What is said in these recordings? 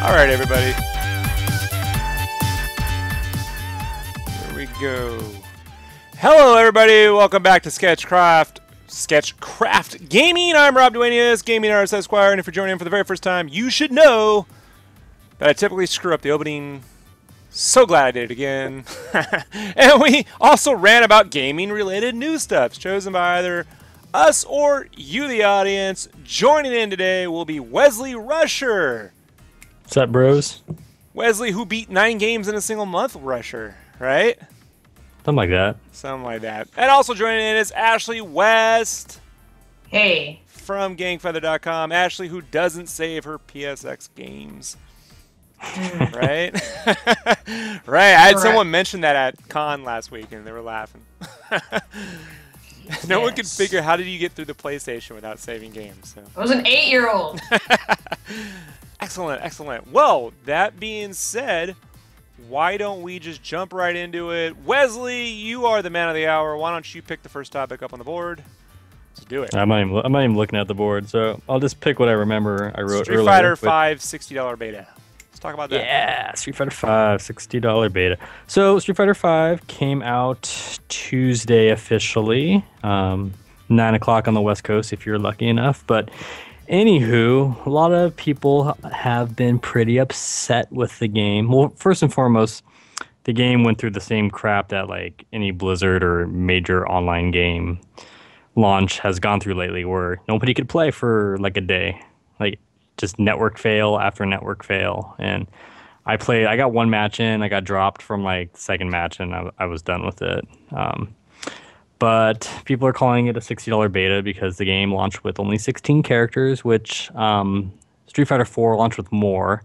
All right, everybody. Here we go. Hello, everybody. Welcome back to SketchCraft Gaming. I'm Rob Duenas, Gaming Artist Esquire, and if you're joining in for the very first time, you should know that I typically screw up the opening. So glad I did it again. And we also ran about gaming-related news stuff, chosen by either us or you, the audience. Joining in today will be Wesley Rusher. What's up, bros? Wesley, who beat 9 games in a single month, Rusher, right? Something like that. Something like that. And also joining in is Ashley West. Hey. From gangfeather.com. Ashley, who doesn't save her PSX games. Right? Right. I had someone mention that at con last week, and they were laughing. No one could figure, how did you get through the PlayStation without saving games? So. I was an 8-year-old. Excellent, excellent. Well, that being said, why don't we just jump right into it? Wesley, you are the man of the hour. Why don't you pick the first topic up on the board? Let's do it. I'm not even looking at the board, so I'll just pick what I remember I wrote Street earlier. Fighter 5 $60 beta. Let's talk about that. Yeah, Street Fighter 5 $60 beta. So Street Fighter 5 came out Tuesday officially, 9 o'clock on the West Coast if you're lucky enough. But anywho, a lot of people have been pretty upset with the game. Well, first and foremost, the game went through the same crap that like any Blizzard or major online game launch has gone through lately, where nobody could play for like a day. Like just network fail after network fail. And I got one match in, I got dropped from like the second match, and I was done with it. But people are calling it a $60 beta because the game launched with only 16 characters, which Street Fighter 4 launched with more.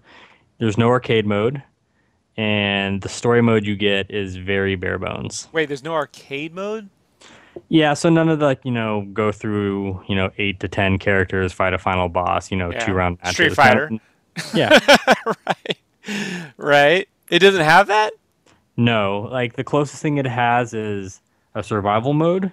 There's no arcade mode, and the story mode you get is very bare bones. Wait, there's no arcade mode? Yeah, so none of the, go through, 8 to 10 characters, fight a final boss, 2-round matches. Street Fighter. Yeah. Right. It doesn't have that? No, like the closest thing it has is a survival mode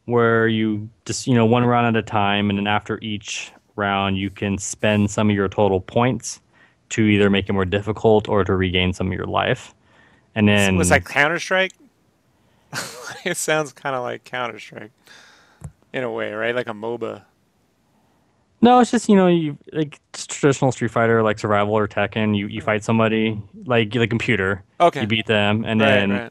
where you just, one round at a time, and then after each round you can spend some of your total points to either make it more difficult or to regain some of your life. And then was that Counter-Strike? It sounds kind of like Counter-Strike in a way, right? Like a MOBA. No, it's just, you like just traditional Street Fighter, like survival or Tekken. You fight somebody, like the computer. Okay. You beat them, and then right.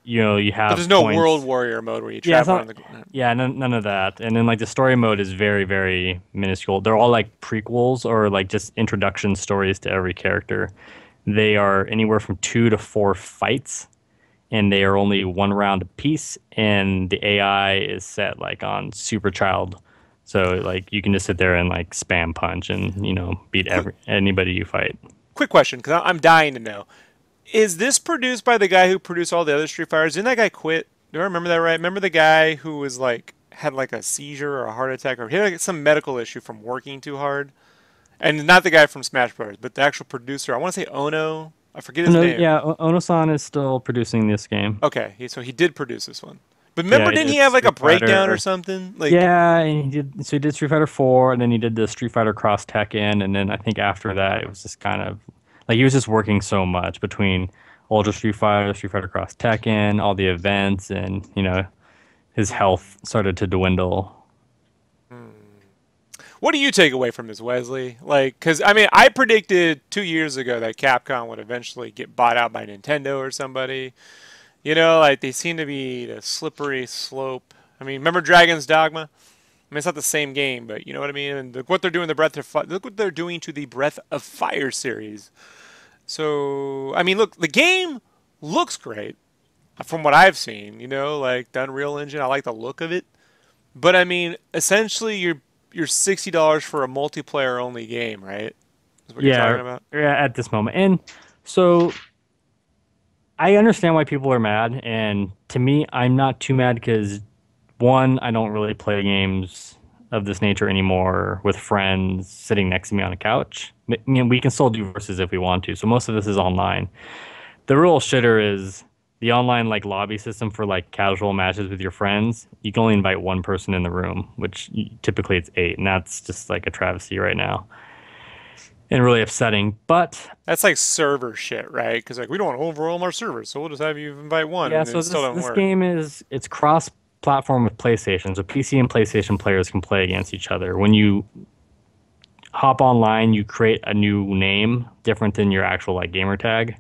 You have. But there's no points. World Warrior mode where you travel on the. Yeah, none of that. And then like the story mode is very, very minuscule. They're all like prequels or like just introduction stories to every character. They are anywhere from 2 to 4 fights, and they are only 1 round apiece. And the AI is set like on Super Child, so like you can just sit there and like spam punch and beat anybody you fight. Quick question, because I'm dying to know. Is this produced by the guy who produced all the other Street Fighters? Didn't that guy quit? Do I remember that right? Remember the guy who was like had like a seizure or a heart attack, or he had like some medical issue from working too hard? And not the guy from Smash Bros., but the actual producer. I want to say Ono. I forget his name. Yeah, Ono-san is still producing this game. Okay, so he did produce this one. But remember, didn't he have like a breakdown or something? Like, yeah, and he did Street Fighter 4, and then he did the Street Fighter Cross Tekken, and then I think after that it was just kind of like he was just working so much between Ultra Street Fighter, Street Fighter Cross Tekken, all the events, and his health started to dwindle. What do you take away from this, Wesley? Like, because I predicted 2 years ago that Capcom would eventually get bought out by Nintendo or somebody. Like they seem to be the slippery slope. Remember Dragon's Dogma? It's not the same game, but you know what I mean. And look what they're doing. Look what they're doing to the Breath of Fire series. So look, the game looks great from what I've seen. Like the Unreal Engine, I like the look of it. But essentially, you're $60 for a multiplayer only game, right? Is what you're talking about? Yeah, at this moment, and so I understand why people are mad, and to me, I'm not too mad because, one, I don't really play games of this nature anymore with friends sitting next to me on a couch. We can still do versus if we want to, so most of this is online. The real shitter is the online like lobby system for like casual matches with your friends. You can only invite one person in the room, which typically it's 8, and that's just like a travesty right now. and really upsetting. But That's like server shit, right? Because like we don't want to overwhelm our servers, so we'll just have you invite one, yeah, and it so still this don't this work. game it's cross-platform with PlayStation, so PC and PlayStation players can play against each other. When you hop online, you create a new name different than your actual like gamer tag.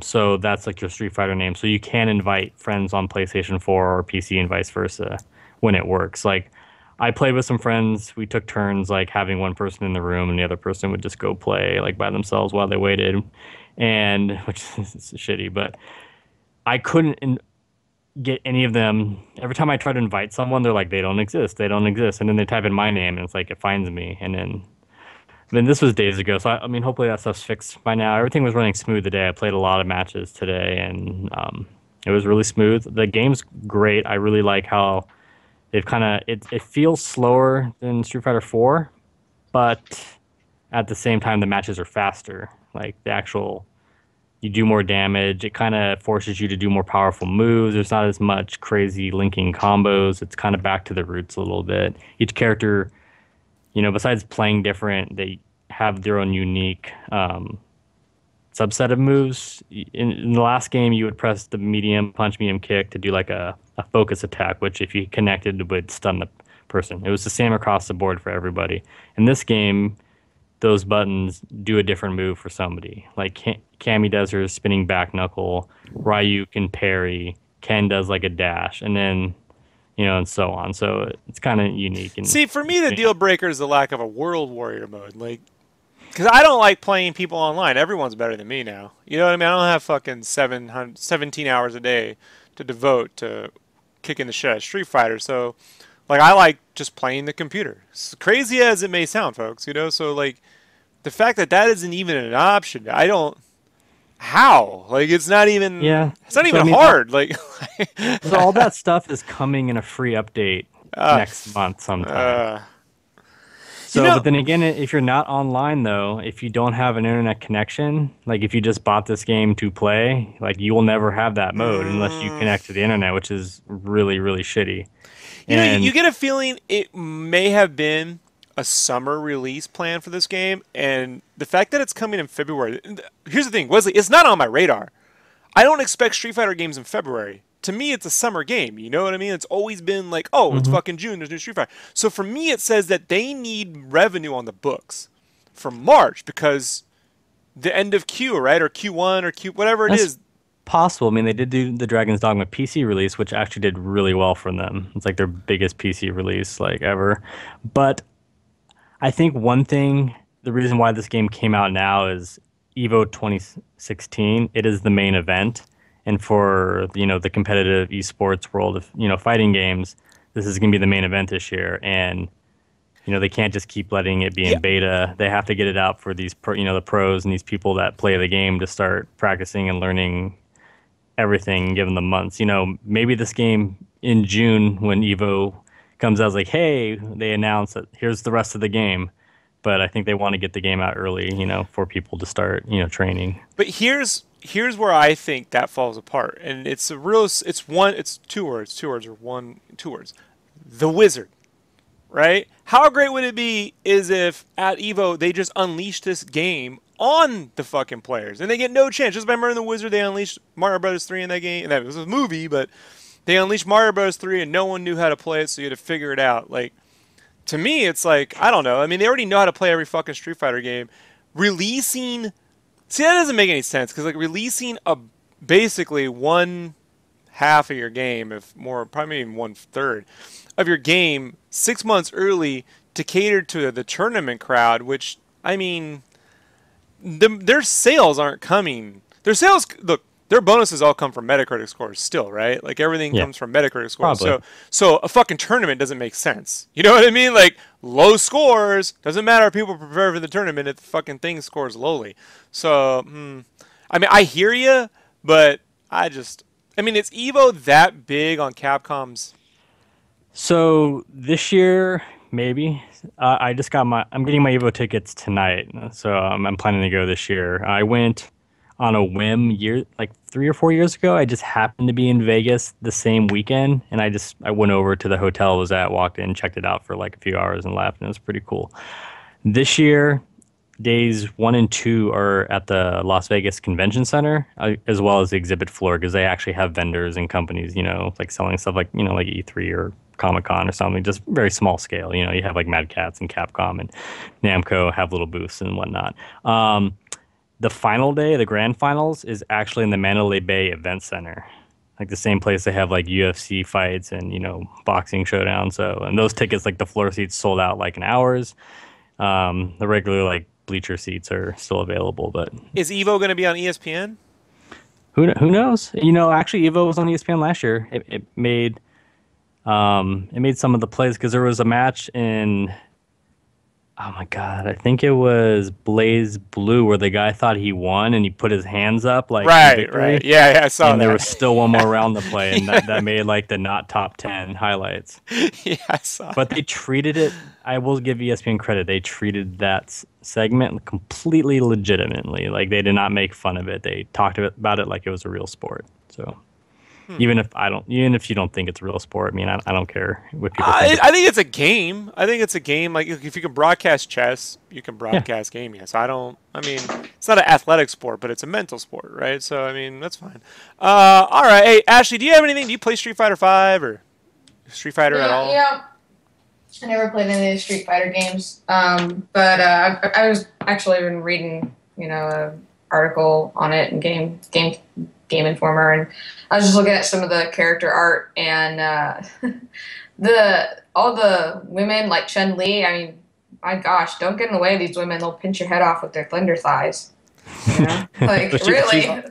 So that's like your Street Fighter name. So you can invite friends on PlayStation 4 or PC and vice versa when it works. Like I played with some friends. We took turns like having one person in the room and the other person would just go play like by themselves while they waited. And which is shitty, but I couldn't get any of them. Every time I try to invite someone, they're like, they don't exist. They don't exist. And then they type in my name and it's like it finds me. And then this was days ago, so I mean, hopefully that stuff's fixed by now. Everything was running smooth today. I played a lot of matches today, and it was really smooth. The game's great. I really like how they've kind of it feels slower than Street Fighter 4, but at the same time, the matches are faster. Like the actual, you do more damage. It kind of forces you to do more powerful moves. There's not as much crazy linking combos. It's kind of back to the roots a little bit. Each character, besides playing different, they have their own unique subset of moves. In the last game, you would press the medium punch, medium kick to do like a focus attack, which if you connected would stun the person. It was the same across the board for everybody. In this game, those buttons do a different move for somebody. Like Cammy does her spinning back knuckle, Ryu can parry, Ken does like a dash, and then and so on. So it's kind of unique. And See, for me, the deal breaker is the lack of a World Warrior mode. Like, because I don't like playing people online. Everyone's better than me now. You know what I mean? I don't have fucking 17 hours a day to devote to kicking the shit out of Street Fighter. So, like, I like just playing the computer. As crazy as it may sound, folks, So, like, the fact that that isn't even an option, I don't. How? Like, it's not even. yeah. It's not So, even I mean, hard. Like. so all that stuff is coming in a free update next month sometime. So, but then again, if you're not online though, if you don't have an internet connection, like if you just bought this game to play, like you will never have that mode unless you connect to the internet, which is really, really shitty. You get a feeling it may have been a summer release plan for this game, and the fact that it's coming in February. Here's the thing, Wesley, it's not on my radar. I don't expect Street Fighter games in February. To me, it's a summer game. You know what I mean? It's always been like, oh, it's fucking June. There's new Street Fighter. So for me, it says that they need revenue on the books for March because the end of Q, right? Or Q1 or Q, whatever it is. Possible. I mean, they did do the Dragon's Dogma PC release, which actually did really well for them. It's like their biggest PC release like ever. But I think one thing, the reason why this game came out now is Evo 2016. It is the main event. And for the competitive esports world of fighting games, this is going to be the main event this year. And they can't just keep letting it be in beta. They have to get it out for these the pros and these people that play the game to start practicing and learning everything and give them the months. Maybe this game in June when Evo comes out is like, hey, they announce that here's the rest of the game. But I think they want to get the game out early, for people to start, training. But here's where I think that falls apart, and it's two words, the Wizard, right? How great would it be is if at Evo they just unleashed this game on the fucking players, and they get no chance. Just by murdering the Wizard, they unleashed Mario Bros. 3 in that game, and that was a movie, but they unleashed Mario Bros. 3, and no one knew how to play it, so you had to figure it out. Like, to me, it's like, I don't know. I mean, they already know how to play every fucking Street Fighter game. See, that doesn't make any sense, because like releasing basically one half of your game, if more, probably even 1/3 of your game 6 months early to cater to the tournament crowd, which, I mean, their sales aren't coming. Their bonuses all come from Metacritic scores still, right? Like everything comes from Metacritic scores. Probably. So a fucking tournament doesn't make sense. You know what I mean? Like low scores doesn't matter if people prepare for the tournament if the fucking thing scores lowly. So I mean, I hear you, but is Evo that big on Capcom's? So this year, maybe. I'm getting my Evo tickets tonight, so I'm planning to go this year. I went on a whim like 3 or 4 years ago. I just happened to be in Vegas the same weekend, and I went over to the hotel I was at, walked in, checked it out for like a few hours, and left, and it was pretty cool. This year, days 1 and 2 are at the Las Vegas Convention Center, as well as the exhibit floor, because they actually have vendors and companies, like selling stuff like, like E3 or Comic-Con or something, just very small scale. You have like Mad Catz and Capcom and Namco have little booths and whatnot. The final day, the grand finals, is actually in the Mandalay Bay Event Center, like the same place they have like UFC fights and boxing showdown. So, and those tickets, like the floor seats, sold out like in hours. The regular like bleacher seats are still available, but Is Evo going to be on ESPN? who knows? Actually, Evo was on ESPN last year. It made some of the plays because there was a match in. Oh my God, I think it was Blaze Blue where the guy thought he won and he put his hands up like Right. Yeah, I saw and that. there was still one more round to play, and that made like the not top 10 highlights. Yeah, I saw. But they treated it. I will give ESPN credit. They treated that segment completely legitimately. Like they did not make fun of it. They talked about it like it was a real sport. So. Even if you don't think it's a real sport, I mean, I don't care what people think. I think it's a game. I think it's a game. Like if you can broadcast chess, you can broadcast gaming. So I mean, it's not an athletic sport, but it's a mental sport, right? So I mean, that's fine. All right. Hey, Ashley, do you have anything? Do you play Street Fighter 5 or Street Fighter at all? Yeah. I never played any of the Street Fighter games. But I was actually been reading, an article on it and Game Informer, and I was just looking at some of the character art and all the women like Chun-Li. I mean, my gosh, don't get in the way of these women. They'll pinch your head off with their thunder thighs. Like really.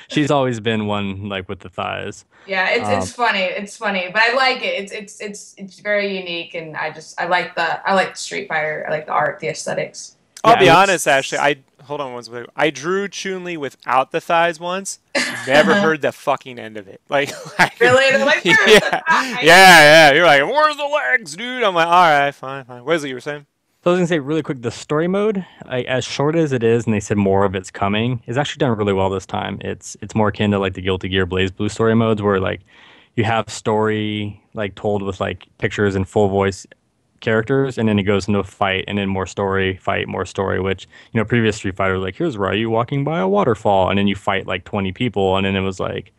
She's always been one like with the thighs. Yeah, it's funny. It's funny, but I like it. It's very unique, and I like the Street Fighter. I like the art, the aesthetics. I'll be honest, Ashley. Hold on one second. I drew Chun-Li without the thighs once. Never heard the fucking end of it. Like really? They're like, yeah. You're like, where's the legs, dude? I'm like, all right, fine. Wesley, you were saying? So I was gonna say really quick, the story mode, as short as it is, and they said more of it's coming, is actually done really well this time. It's more akin to like the Guilty Gear Blaze Blue story modes, where like you have story like told with like pictures and full voice characters, and then it goes into a fight, and then more story, fight, more story, which, previous Street Fighter was like, here's Ryu walking by a waterfall, and then you fight like 20 people, and then it was like,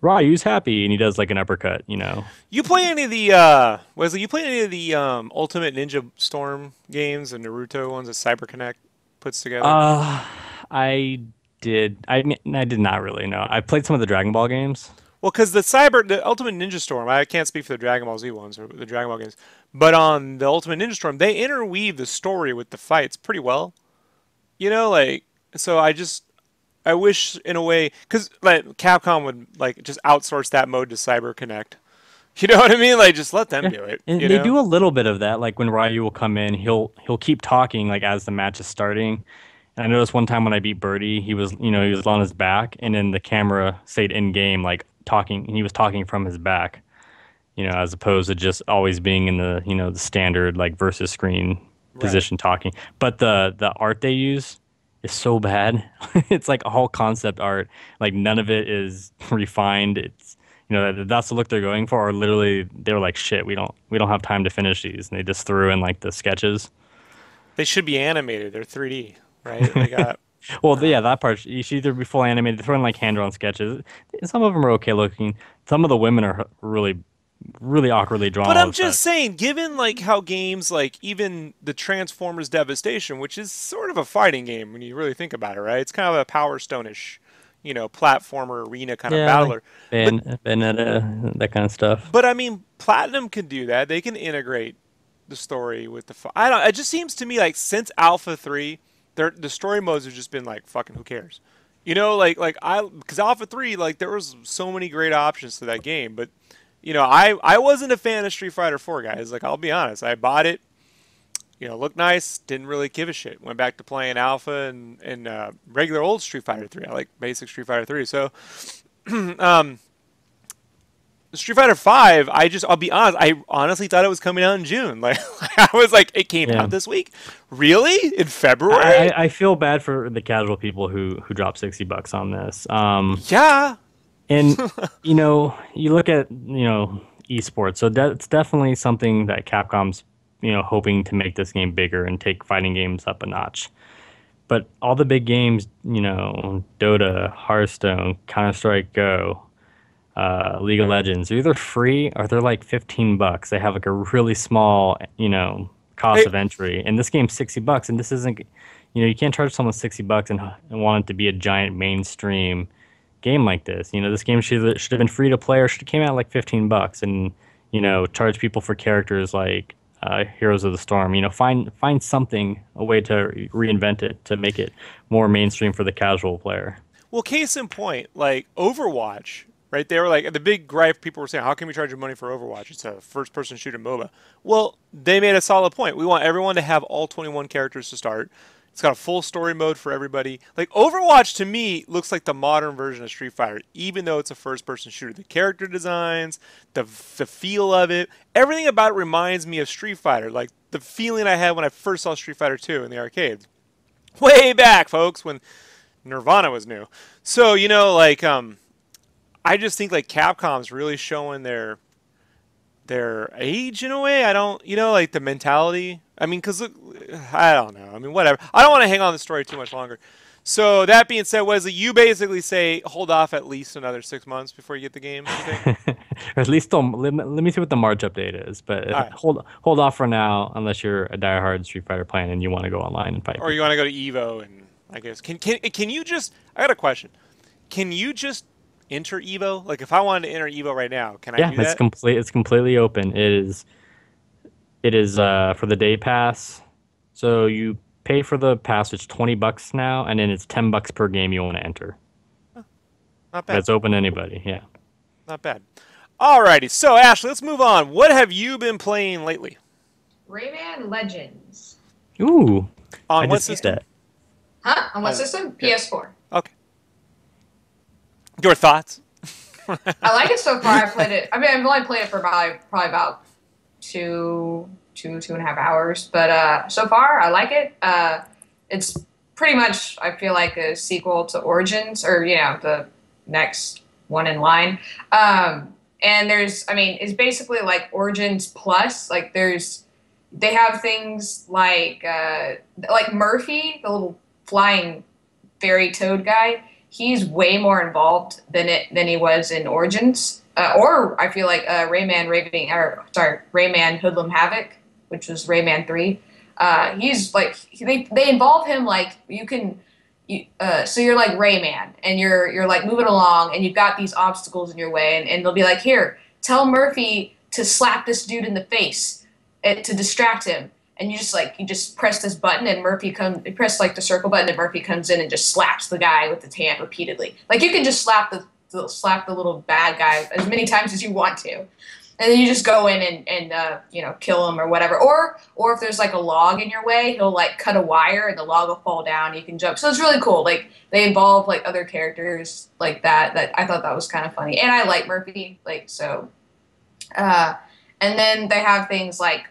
Ryu's happy, and he does like an uppercut, You play any of the, Wesley, Ultimate Ninja Storm games and Naruto ones that CyberConnect puts together? I did. I did not really know. I played some of the Dragon Ball games. Well, because the Ultimate Ninja Storm, I can't speak for the Dragon Ball Z ones or the Dragon Ball games, but on the Ultimate Ninja Storm, they interweave the story with the fights pretty well. So I wish in a way, because like Capcom would like just outsource that mode to CyberConnect. You know what I mean? Like just let them do it. And they do a little bit of that. Like when Ryu will come in, he'll keep talking like as the match is starting. And I noticed one time when I beat Birdie, he was on his back, and then the camera stayed in game like talking, and he was talking from his back, as opposed to just always being in the the standard like versus screen position talking. But the art they use is so bad. It's like all concept art. Like none of it is refined. It's that's the look they're going for. Or literally they were like, shit, we don't have time to finish these, and they just threw in like the sketches. They should be animated. They're 3D, right? They got. Well, yeah, that part, you should either be full animated, throw in like hand-drawn sketches. Some of them are okay looking. Some of the women are really, really awkwardly drawn. But I'm just saying, given like how games like even the Transformers Devastation, which is sort of a fighting game when you really think about it, right? It's kind of a Power Stone-ish, platformer arena kind of battler. Like Bayonetta, that kind of stuff. But I mean, Platinum can do that. They can integrate the story with the. It just seems to me like since Alpha 3. The story modes have just been like fucking who cares, because Alpha 3 like there was so many great options to that game, but I wasn't a fan of Street Fighter 4, guys. Like I'll be honest, I bought it, looked nice, didn't really give a shit. Went back to playing Alpha and regular old Street Fighter 3. I like basic Street Fighter 3. So Street Fighter 5, I'll be honest, I honestly thought it was coming out in June. Like I was like, it came out this week? Really? In February? I feel bad for the casual people who drop $60 on this. Yeah. And you look at, esports. So that's definitely something that Capcom's, hoping to make this game bigger and take fighting games up a notch. But all the big games, you know, Dota, Hearthstone, Counter-Strike Go, League of Legends, they're either free or they're like $15. They have like a really small, you know, cost Hey, of entry. And this game's $60, and this isn't, you know, you can't charge someone $60 and want it to be a giant mainstream game like this. You know, this game should have been free to play or should have came out like $15 and, you know, charge people for characters like Heroes of the Storm. You know, find something, a way to reinvent it to make it more mainstream for the casual player. well, case in point, like Overwatch, right? They were like the big gripe. People were saying, "How can we charge you money for Overwatch? It's a first-person shooter MOBA." Well, they made a solid point. We want everyone to have all 21 characters to start. It's got a full story mode for everybody. Like Overwatch to me looks like the modern version of Street Fighter, even though it's a first-person shooter. The character designs, the feel of it, everything about it reminds me of Street Fighter. Like the feeling I had when I first saw Street Fighter 2 in the arcades, way back, folks, when Nirvana was new. So you know, like I just think like Capcom's really showing their age in a way. I don't, you know, like the mentality. I mean, because I don't know. I mean, whatever. I don't want to hang on the story too much longer. So that being said, Wesley, you basically say hold off at least another 6 months before you get the game. You think? Or at least let me see what the March update is. But All right. hold off for now, unless you're a diehard Street Fighter fan and you want to go online and fight. Or you want to go to Evo and I guess can you just? I got a question. Can you just enter Evo? Like if I wanted to enter Evo right now, can I Yeah, do that? it's completely open. It is for the day pass. So you pay for the pass, it's $20 now, and then it's $10 per game you want to enter. Not bad. That's open to anybody. Yeah. Not bad. Alrighty, so Ashley, let's move on. What have you been playing lately? Rayman Legends. Ooh. On I what just did system? that. Huh? On what system? yeah. PS4. Okay. Your thoughts? I like it so far. I played it. I mean, I've only played it for probably about two and a half hours. But so far, I like it. It's pretty much, I feel like, a sequel to Origins, or you know, the next one in line. And it's basically like Origins plus. Like they have things like Murphy, the little flying fairy toad guy. He's way more involved than he was in Origins. Or I feel like Rayman Hoodlum Havoc, which was Rayman 3. He's like they involve him like so you're like Rayman and you're like moving along and you've got these obstacles in your way and they'll be like, here, tell Murphy to slap this dude in the face to distract him. And you just press this button and you press like the circle button and Murphy comes in and just slaps the guy with his hand repeatedly. Like you can just slap the little bad guy as many times as you want to. And then you just go in and kill him or whatever. Or if there's like a log in your way, he'll like cut a wire and the log will fall down. You can jump. So it's really cool. Like they involve like other characters like that I thought that was kind of funny. And I like Murphy. Like so. And then they have things like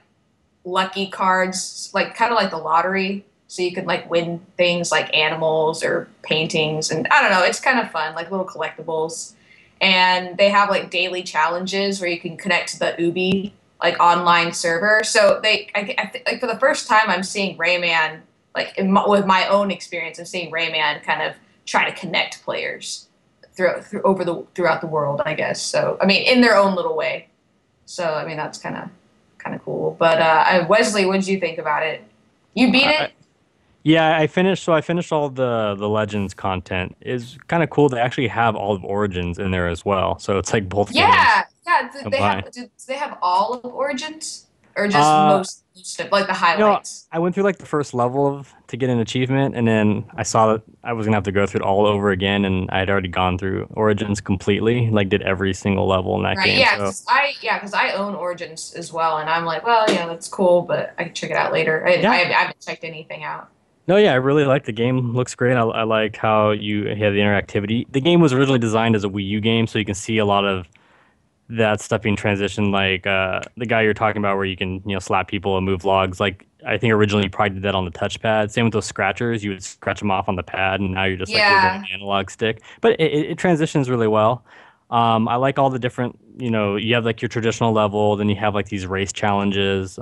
lucky cards, like kind of like the lottery. So you could like win things like animals or paintings. And I don't know. It's kind of fun, like little collectibles. And they have like daily challenges where you can connect to the Ubi like online server. So I think like for the first time, I'm seeing Rayman like with my own experience. I'm seeing Rayman kind of try to connect players throughout the world, I guess. So I mean, in their own little way. So I mean, that's kind of cool. But Wesley, what did you think about it? You beat it? Yeah, I finished all the Legends content. It's kind of cool. They actually have all of Origins in there as well. So it's like both games. Yeah. Do they have all of Origins, or just most of like the highlights? I went through like the first level to get an achievement, and then I saw that I was gonna have to go through it all over again, and I had already gone through Origins completely, like did every single level in that game. Yeah, because I own Origins as well, and I'm like, well, yeah, that's cool, but I can check it out later. I haven't checked anything out. No, yeah, I really like the game. Looks great. I like how you have the interactivity. The game was originally designed as a Wii U game, so you can see a lot of that stuff being transitioned. Like the guy you're talking about, where you can slap people and move logs. Like I think originally you probably did that on the touchpad. Same with those scratchers, you would scratch them off on the pad, and now you're just like using an analog stick. But it transitions really well. I like all the different. You have like your traditional level, then you have like these race challenges.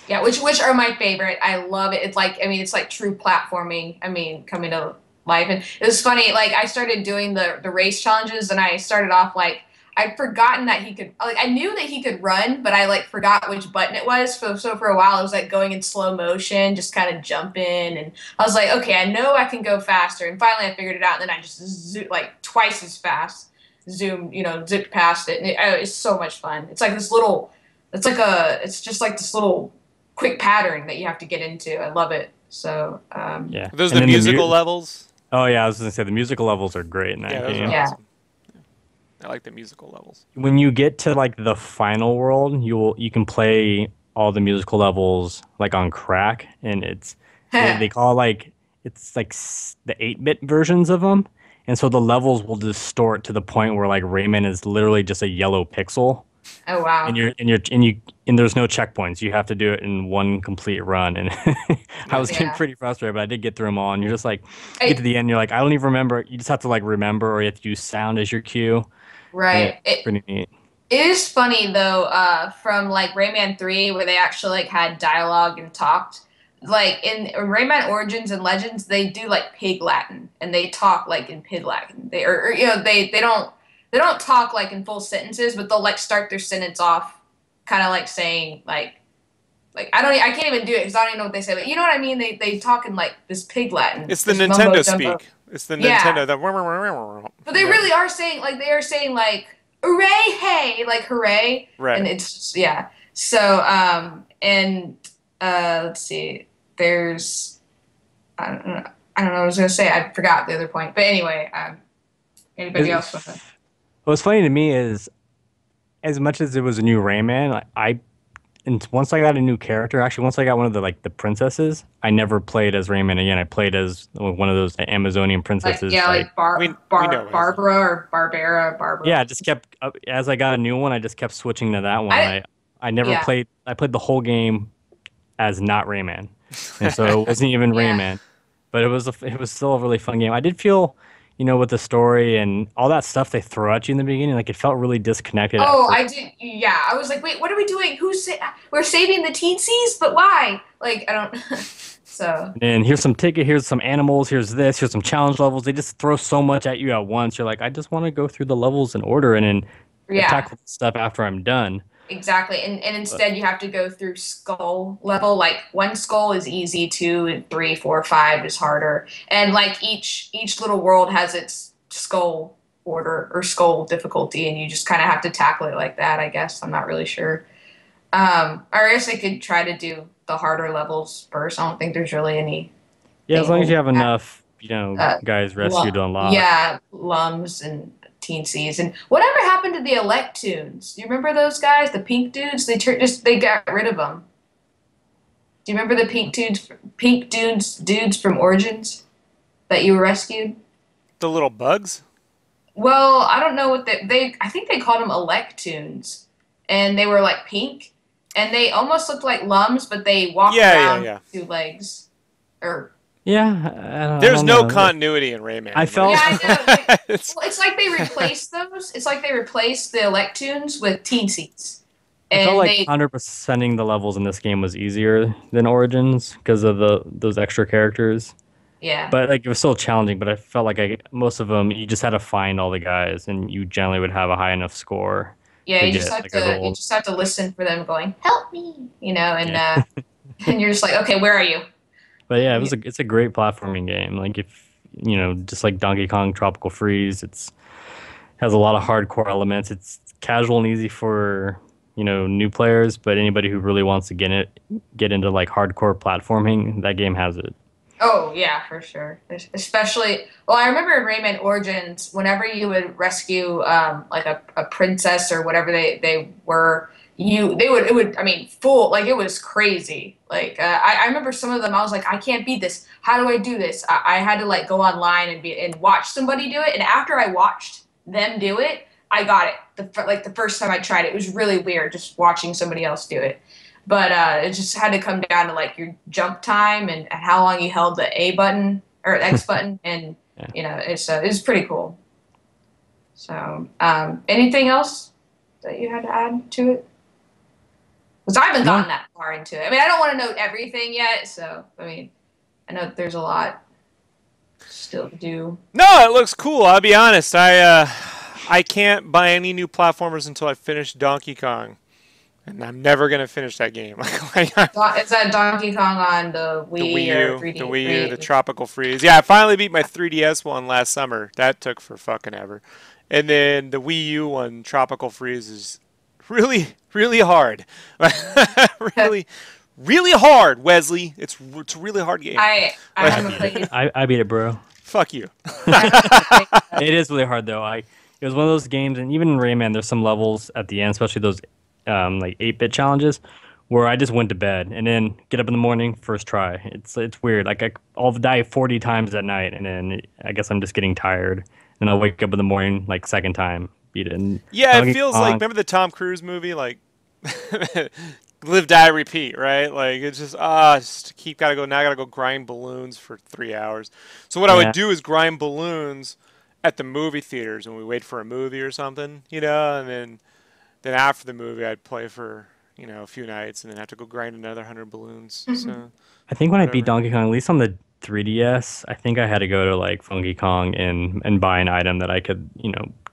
Yeah, which are my favorite. I love it. It's like, I mean, it's like true platforming. I mean, coming to life. And it was funny. Like I started doing the race challenges, and I started off like I'd forgotten that he could. Like I knew that he could run, but I like forgot which button it was. So for a while, I was like going in slow motion, just kind of jumping, and I was like, okay, I know I can go faster. And finally, I figured it out. And then I just like twice as fast, zipped past it, and it's so much fun. It's like this little. It's just like this little quick pattern that you have to get into. I love it. So Yeah. Are those the musical levels? Oh yeah, I was gonna say the musical levels are great in that Yeah, those game. are Yeah. awesome. I like the musical levels. When you get to like the final world, you can play all the musical levels like on crack, and they call like it's like the 8-bit versions of them, and so the levels will distort to the point where like Rayman is literally just a yellow pixel. Oh wow. And there's no checkpoints. You have to do it in one complete run. And I was getting Yeah. pretty frustrated, but I did get through them all. And you're just like, you get to the end, you're like, I don't even remember. You just have to like remember, or you have to use sound as your cue. Right. It's pretty neat. It is funny though, from like Rayman 3 where they actually like had dialogue and talked. Like in Rayman Origins and Legends, they do like Pig Latin and they talk like in Pig Latin. They don't talk like in full sentences, but they'll like start their sentence off kind of like saying like I can't even do it because I don't even know what they say, but you know what I mean? They talk in like this Pig Latin. It's the this Nintendo mumbo jumbo. speak. It's the Yeah. Nintendo. But they really are saying like hooray, hey, like hooray. Right. And it's just, yeah. So let's see. There's I don't know what I was gonna say. I forgot the other point. But anyway, anybody else want to? What's funny to me is, as much as it was a new Rayman, and once I got a new character, actually once I got one of the princesses, I never played as Rayman again. I played as one of those Amazonian princesses. We know Barbara or Barbara. Yeah, I just kept as I got a new one, I just kept switching to that one. I never played. I played the whole game as not Rayman, and so it wasn't even Yeah. Rayman. But it was still a really fun game. I did feel, with the story and all that stuff they throw at you in the beginning, like it felt really disconnected. Oh, I did. Yeah, I was like, wait, what are we doing? We're saving the teensies, but why? Like, I don't. So. And here's some ticket. Here's some animals. Here's this. Here's some challenge levels. They just throw so much at you at once. You're like, I just want to go through the levels in order and then tackle stuff after I'm done. Exactly, and instead you have to go through skull level. Like one skull is easy, 2 and 3, 4, 5 is harder, and like each little world has its skull order or skull difficulty, and you just kind of have to tackle it like that. I guess I'm not really sure. Or I guess I could try to do the harder levels first. I don't think there's really any. Yeah, as long as you have enough, guys rescued to unlock. Yeah, Lums and teensies. And whatever happened to the Electoons? Do you remember those guys? The pink dudes? They got rid of them. Do you remember the pink dudes from Origins that you rescued? The little bugs? Well, I don't know what I think they called them Electoons. And they were like pink. And they almost looked like Lums, but they walked around with 2 legs. Or yeah, there's no continuity in Rayman. I felt. Yeah, I know. It's like they replaced those. It's like they replaced the Electoons with teensies. I felt like 100%ing the levels in this game was easier than Origins because of those extra characters. Yeah. But like it was still challenging. But I felt like most of them, you just had to find all the guys, and you generally would have a high enough score. Yeah, you just have to listen for them going, "Help me," and and you're just like, "Okay, where are you?" But yeah, it's a great platforming game. Like if just like Donkey Kong Tropical Freeze, has a lot of hardcore elements. It's casual and easy for new players, but anybody who really wants to get into like hardcore platforming, that game has it. Oh yeah, for sure. Especially, well, I remember in Rayman Origins, whenever you would rescue like a princess or whatever they were. It was crazy. Like, I remember some of them, I was like, I can't beat this. How do I do this? I had to like go online and watch somebody do it. And after I watched them do it, I got it. The first time I tried it, it was really weird just watching somebody else do it. But it just had to come down to like your jump time and how long you held the A button or X button. And, it's pretty cool. So, anything else that you had to add to it? Because I haven't gotten that far into it. I mean, I don't want to know everything yet, so I mean, I know there's a lot still to do. No, it looks cool. I'll be honest. I can't buy any new platformers until I finish Donkey Kong, and I'm never gonna finish that game. Is that Donkey Kong on the Wii or 3D? The Wii U, the Tropical Freeze. Yeah, I finally beat my 3DS one last summer. That took for fucking ever. And then the Wii U one, Tropical Freeze, is really, really hard. really, really hard, Wesley. It's a really hard game. I haven't played it. I beat it, bro. Fuck you. It is really hard though. It was one of those games, and even in Rayman, there's some levels at the end, especially those like 8-bit challenges, where I just went to bed and then get up in the morning, first try. It's weird. Like I'll die 40 times at night, and then I guess I'm just getting tired, and I'll wake up in the morning like second time, beat it. And yeah, it feels like, remember the Tom Cruise movie, like Live, Die, Repeat, right? Like it's just gotta go grind balloons for 3 hours. So what I would do is grind balloons at the movie theaters when we wait for a movie or something, and then after the movie I'd play for, a few nights and then have to go grind another 100 balloons. So I think when I beat Donkey Kong, at least on the 3DS, I think I had to go to like Funky Kong and buy an item that I could,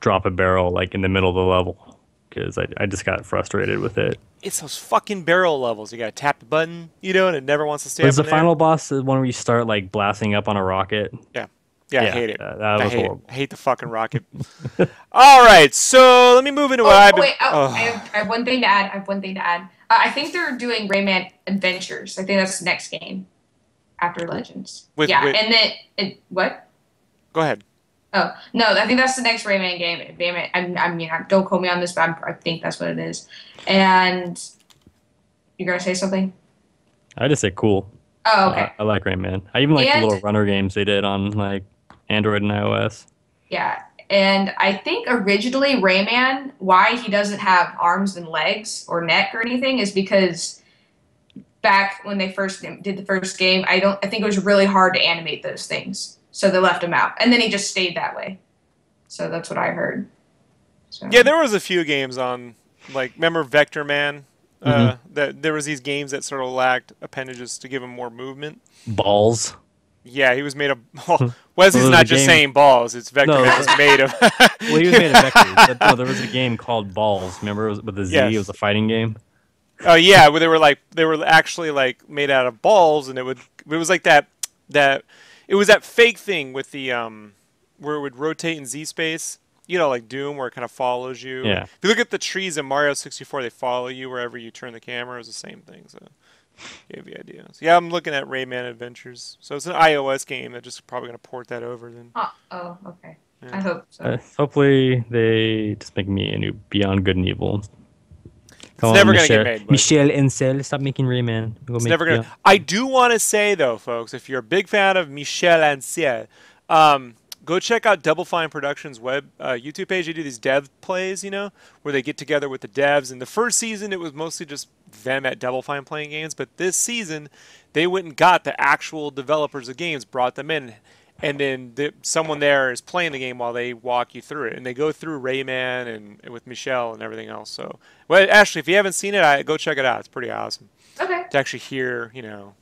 drop a barrel like in the middle of the level, because I just got frustrated with it. It's those fucking barrel levels. You gotta tap the button, and it never wants to stay up Was the in final there. boss the one where you start like blasting up on a rocket? Yeah, I hate it. That was horrible. I hate the fucking rocket. All right, so let me move into what I've been... I have one thing to add. I think they're doing Rayman Adventures. I think that's the next game after Legends. And then... what? Go ahead. Oh, no, I think that's the next Rayman game. I mean, don't quote me on this, but I think that's what it is. And you're going to say something? I just say cool. Oh, okay. I like Rayman. I even like the little runner games they did on like Android and iOS. Yeah, and I think originally Rayman, why he doesn't have arms and legs or neck or anything, is because back when they first did the first game, I think it was really hard to animate those things, so they left him out, and then he just stayed that way. So that's what I heard. So. Yeah, there was a few games on, like, remember Vector Man? That there was these games that sort of lacked appendages to give him more movement. Balls. Yeah, he was made of... Well, Wesley's not just saying balls. It's Vector Man's made of... Well, he was made of vectors. But, no, there was a game called Balls. Remember, it was with a Z? Yes. It was a fighing game. Oh, yeah, where they were actually like made out of balls, and it was like that it was that fake thing with the where it would rotate in Z space. Like Doom, where it kind of follows you. Yeah. If you look at the trees in Mario 64, they follow you wherever you turn the camera. It's the same thing. So, you have the idea. So, yeah, I'm looking at Rayman Adventures. So it's an iOS game. They're just probably going to port that over then. Oh, okay. Yeah. I hope so. Hopefully they just make me a new Beyond Good and Evil. It's never going to get made. Michel Ancel, stop making Rayman. It's never going to. I do want to say, though, folks, if you're a big fan of Michel Ancel, go check out Double Fine Productions' YouTube page. They do these dev plays, where they get together with the devs. And the first season, it was mostly just them at Double Fine playing games. But this season, they went and got the actual developers of games, brought them in. And then someone there is playing the game while they walk you through it. And they go through Rayman and with Michelle and everything else. So, well, actually, if you haven't seen it, go check it out. It's pretty awesome. Okay. To actually hear,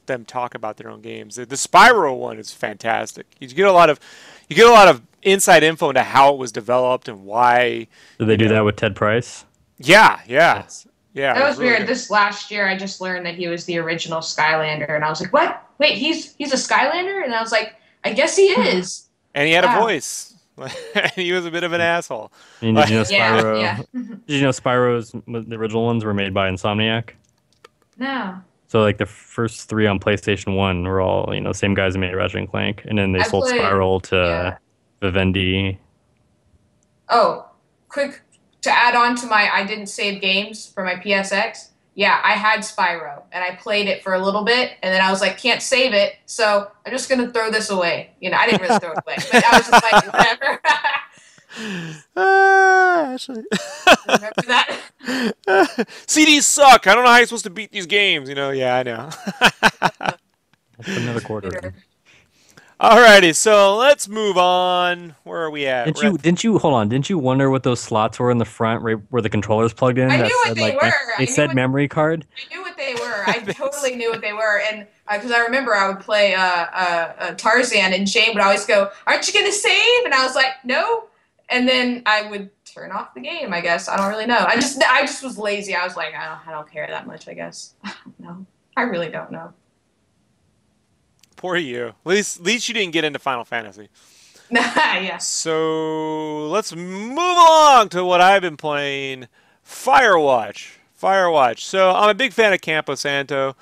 them talk about their own games. The Spyro one is fantastic. You get a lot of inside info into how it was developed and why. Did they do that with Ted Price? Yeah. Yes. Yeah. That was really weird. Good. This last year, I just learned that he was the original Skylander, and I was like, "What? Wait, he's a Skylander?" And I was like, "I guess he is." And he had a voice. He was a bit of an asshole. And did you know Spyro? Yeah. Did you know Spyro's the original ones were made by Insomniac? No. So like the first 3 on PlayStation 1 were all same guys that made Ratchet and Clank, and then they sold Spyro to Vivendi. Oh, quick to add on to my I didn't save games for my PSX. Yeah, I had Spyro, and I played it for a little bit, and then I was like, can't save it, so I'm just going to throw this away. I didn't really throw it away, but I was just like, whatever. Actually. Remember that? CDs suck. I don't know how you're supposed to beat these games. Yeah, I know. Another quarter. Alrighty, so let's move on. Where are we at? Hold on, didn't you wonder what those slots were in the front right where the controller's plugged in I that knew what said they like were. they said memory card? I knew what they were. I totally knew what they were, and because I remember I would play Tarzan, and Jane would always go, "Aren't you gonna save?" And I was like, "No," and then I would turn off the game. I guess I don't really know. I just was lazy. I was like, I don't care that much. I guess I don't know. I really don't know. Poor you. At least you didn't get into Final Fantasy. Yeah. So let's move along to what I've been playing. Firewatch. Firewatch. So I'm a big fan of Campo Santo.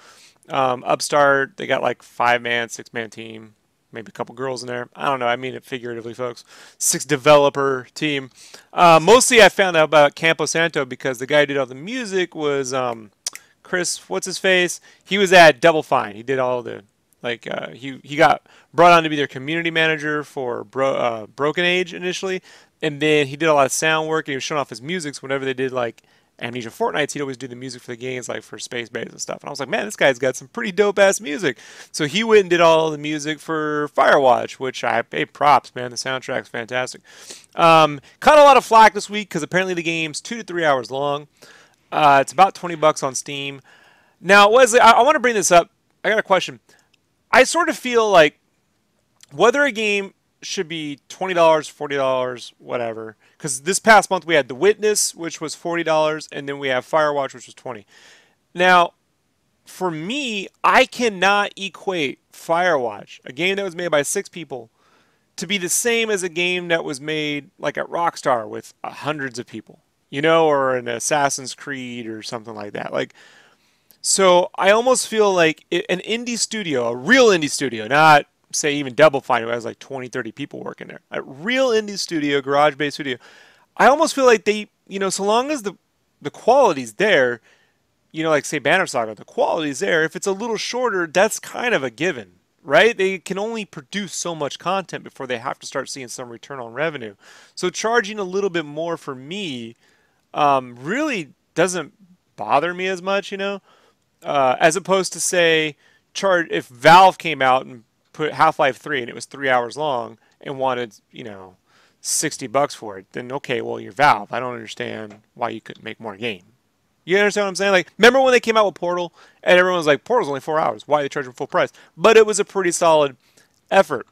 Upstart. They got like 5-man, 6-man team. Maybe a couple girls in there. I don't know. I mean it figuratively, folks. 6-developer team. Mostly I found out about Campo Santo because the guy who did all the music was Chris, what's his face? He was at Double Fine. He did all the, like, he got brought on to be their community manager for Broken Age initially. And then he did a lot of sound work, and he was showing off his music. So whenever they did, like, Amnesia Fortnights, he'd always do the music for the games, like for Space Base and stuff. And I was like, man, this guy's got some pretty dope-ass music. So he went and did all the music for Firewatch, which I pay props, man. The soundtrack's fantastic. Caught a lot of flack this week because apparently the game's 2 to 3 hours long. It's about $20 on Steam. Now, Wesley, I want to bring this up. I got a question. I sort of feel like whether a game should be $20, $40, whatever. Because this past month we had The Witness, which was $40, and then we have Firewatch, which was $20. Now, for me, I cannot equate Firewatch, a game that was made by 6 people, to be the same as a game that was made like at Rockstar with hundreds of people, you know, or an Assassin's Creed or something like that. Like, so I almost feel like an indie studio, a real indie studio, not say even Double Fine, who has like 20, 30 people working there. A real indie studio, garage-based studio. I almost feel like they, you know, so long as the quality's there, you know, like say Banner Saga, the quality's there. If it's a little shorter, that's kind of a given, right? They can only produce so much content before they have to start seeing some return on revenue. So charging a little bit more for me really doesn't bother me as much, you know, as opposed to say if Valve came out and put Half-Life 3 and it was 3 hours long and wanted, you know, $60 for it, then okay, well, you're Valve. I don't understand why you couldn't make more game. You understand what I'm saying? Like, remember when they came out with Portal and everyone was like, Portal's only 4 hours. Why are they charging full price? But it was a pretty solid effort.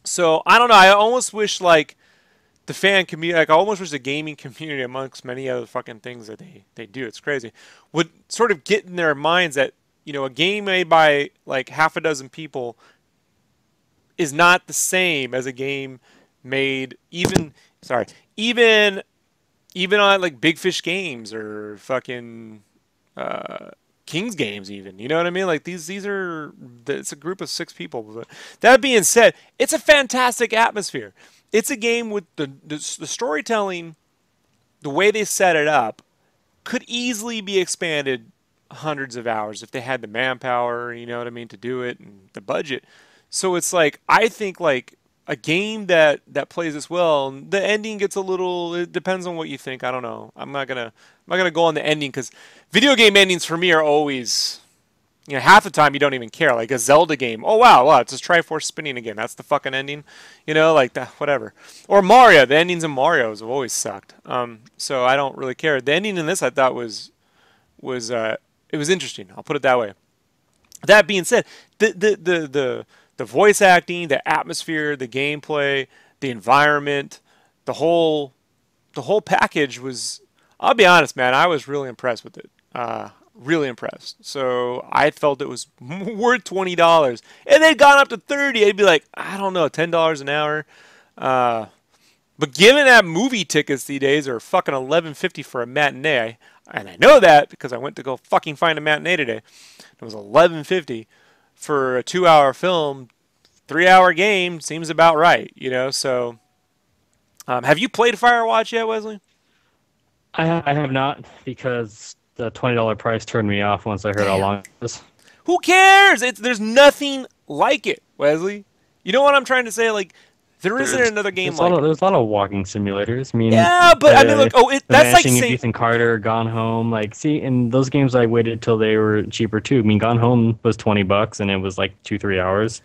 So, I don't know. I almost wish, like, the fan community, like, I almost wish the gaming community, amongst many other fucking things that they do, it's crazy, would sort of get in their minds that, you know, a game made by, like, half a dozen people is not the same as a game made even on like Big Fish Games or fucking King's Games even. You know what I mean? Like these are, it's a group of 6 people. But that being said, it's a fantastic atmosphere. It's a game with the storytelling, the way they set it up, could easily be expanded hundreds of hours if they had the manpower, you know what I mean, to do it, and the budget. So it's like, I think like a game that plays this well, the ending gets a little, it depends on what you think. I don't know. I'm not gonna go on the ending because video game endings for me are always, you know, half the time you don't even care. Like a Zelda game. Oh wow, it's just Triforce spinning again. That's the fucking ending. You know, like that, whatever. Or Mario, the endings in Mario's have always sucked. So I don't really care. The ending in this I thought was it was interesting. I'll put it that way. That being said, the voice acting, the atmosphere, the gameplay, the environment, the whole package was, I'll be honest, man, I was really impressed with it. Really impressed. So I felt it was worth $20. And they'd gone up to $30. I'd be like, I don't know, $10 an hour. But given that movie tickets these days are fucking $11.50 for a matinee, and I know that because I went to go fucking find a matinee today. It was $11.50. For a 2-hour film, 3-hour game seems about right, you know. So, have you played Firewatch yet, Wesley? I have not, because the $20 price turned me off once I heard how long it was. Who cares? There's nothing like it, Wesley. You know what I'm trying to say? Like, there isn't another game like it. There's a lot of walking simulators. I mean, yeah, but I mean, look, that's like saying Ethan Carter, Gone Home. Like, see, in those games, I waited till they were cheaper too. I mean, Gone Home was $20 and it was like 2-3 hours.